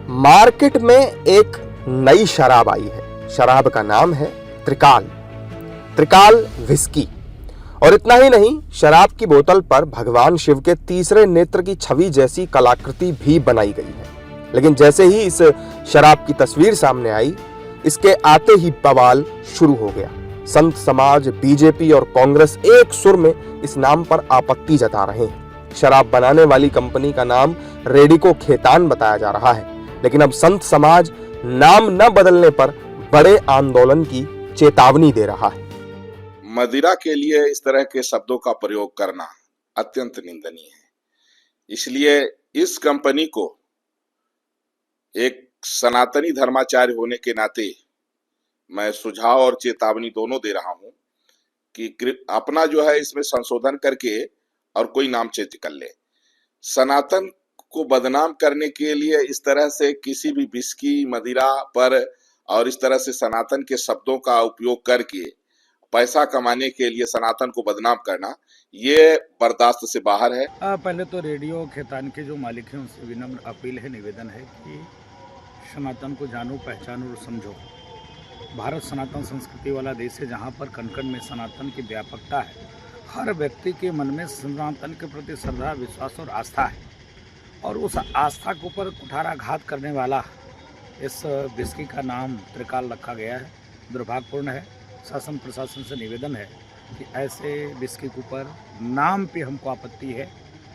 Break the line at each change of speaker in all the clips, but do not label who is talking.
Market में एक नई शराब आई है। शराब का नाम है त्रिकाल। त्रिकाल विस्की। और इतना ही नहीं, शराब की बोतल पर भगवान शिव के तीसरे नेत्र की छवि जैसी कलाकृति भी बनाई गई है। लेकिन जैसे ही इस शराब की तस्वीर सामने आई, इसके आते ही बवाल शुरू हो गया। संत समाज, बीजेपी और कांग्रेस एक सुर में इस नाम पर आपत्ति जता रहे हैं। शराब बनाने वाली कंपनी का नाम रेडिको खेतान बताया जा रहा है। लेकिन अब संत समाज नाम न बदलने पर बड़े आंदोलन की चेतावनी दे रहा है।
मदिरा के लिए इस तरह के शब्दों का प्रयोग करना अत्यंत निंदनीय है। इसलिए इस कंपनी को एक सनातनी धर्माचार्य होने के नाते मैं सुझाव और चेतावनी दोनों दे रहा हूं कि अपना जो है इसमें संशोधन करके और कोई नाम चेंज कर ले। सनातन को बदनाम करने के लिए इस तरह से किसी भी विस्की, मदिरा पर और इस तरह से सनातन के शब्दों का उपयोग करके पैसा कमाने के लिए सनातन को बदनाम करना, ये बर्दाश्त से बाहर है।
पहले तो रेडियो खेतान के जो मालिक हैं उनसे विनम्र अपील है, निवेदन है कि सनातन को जानो, पहचानो और समझो। भारत सनातन संस्कृति वाला देश है, जहाँ पर कण कण में सनातन की व्यापकता है। हर व्यक्ति के मन में सनातन के प्रति श्रद्धा, विश्वास और आस्था है, और उस आस्था के ऊपर कुठाराघात करने वाला इस विस्की का नाम त्रिकाल रखा गया है। दुर्भाग्यपूर्ण है। शासन प्रशासन से निवेदन है कि ऐसे विस्की के ऊपर नाम पे हमको आपत्ति है,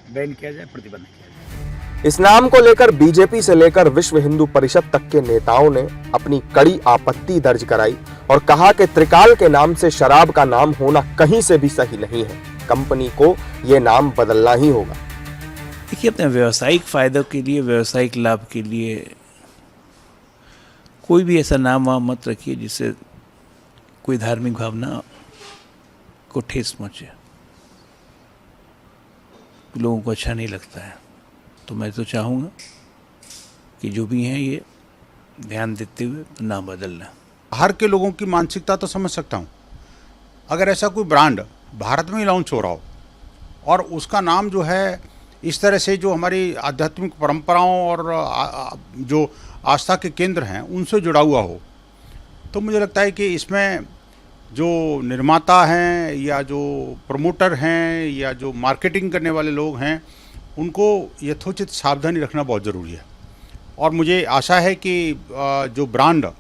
बैन किया जाए, प्रतिबंध किया जाए।
इस नाम को लेकर बीजेपी से लेकर विश्व हिंदू परिषद तक के नेताओं ने अपनी कड़ी आपत्ति दर्ज कराई और कहा कि त्रिकाल के नाम से शराब का नाम होना कहीं से भी सही नहीं है। कंपनी को यह नाम बदलना ही होगा।
देखिए, अपने व्यावसायिक फायदों के लिए, व्यावसायिक लाभ के लिए कोई भी ऐसा नाम वहाँ मत रखिए जिससे कोई धार्मिक भावना को ठेस पहुँचे। लोगों को अच्छा नहीं लगता है। तो मैं तो चाहूँगा कि जो भी हैं ये ध्यान देते हुए नाम बदलना।
बाहर के लोगों की मानसिकता तो समझ सकता हूँ। अगर ऐसा कोई ब्रांड भारत में ही लॉन्च हो रहा हो और उसका नाम जो है इस तरह से जो हमारी आध्यात्मिक परंपराओं और जो आस्था के केंद्र हैं उनसे जुड़ा हुआ हो, तो मुझे लगता है कि इसमें जो निर्माता हैं या जो प्रमोटर हैं या जो मार्केटिंग करने वाले लोग हैं, उनको यथोचित सावधानी रखना बहुत ज़रूरी है। और मुझे आशा है कि जो ब्रांड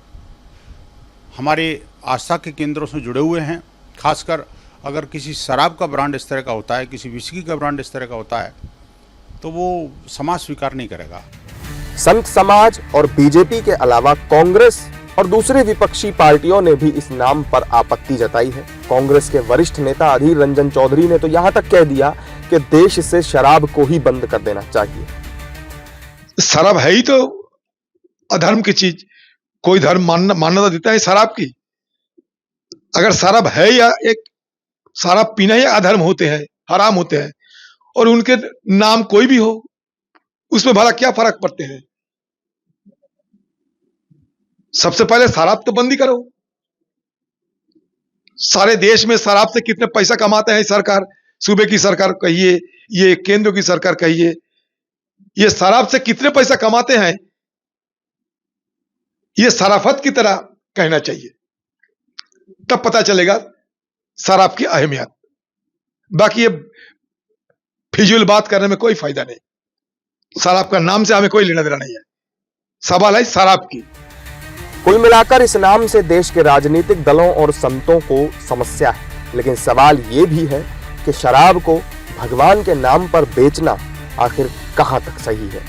हमारे आस्था के केंद्रों से जुड़े हुए हैं, खासकर अगर किसी शराब का ब्रांड इस तरह का होता है, किसी विस्की का ब्रांड इस तरह का होता है, तो वो समाज स्वीकार नहीं करेगा।
संत समाज और बीजेपी के अलावा कांग्रेस और दूसरी विपक्षी पार्टियों ने भी इस नाम पर आपत्ति जताई है। कांग्रेस के वरिष्ठ नेता अधीर रंजन चौधरी ने तो यहां तक कह दिया कि देश से शराब को ही बंद कर देना चाहिए।
शराब है ही तो अधर्म की चीज। कोई धर्म मान्यता देता है शराब की? अगर शराब है या एक शराब पीना ही अधर्म होते हैं, हराम होते हैं, और उनके नाम कोई भी हो, उसमें भला क्या फर्क पड़ते हैं? सबसे पहले शराब तो बंदी करो। सारे देश में शराब से कितने पैसा कमाते हैं सरकार, सूबे की सरकार कहिए, ये केंद्र की सरकार कहिए, ये शराब से कितने पैसा कमाते हैं, ये शराफत की तरह कहना चाहिए। तब पता चलेगा शराब की अहमियत। बाकी ये फिजूल बात करने में कोई फायदा नहीं। शराब का नाम से हमें कोई लेना देना नहीं है। सवाल है शराब की।
कुल मिलाकर इस नाम से देश के राजनीतिक दलों और संतों को समस्या है। लेकिन सवाल ये भी है कि शराब को भगवान के नाम पर बेचना आखिर कहां तक सही है।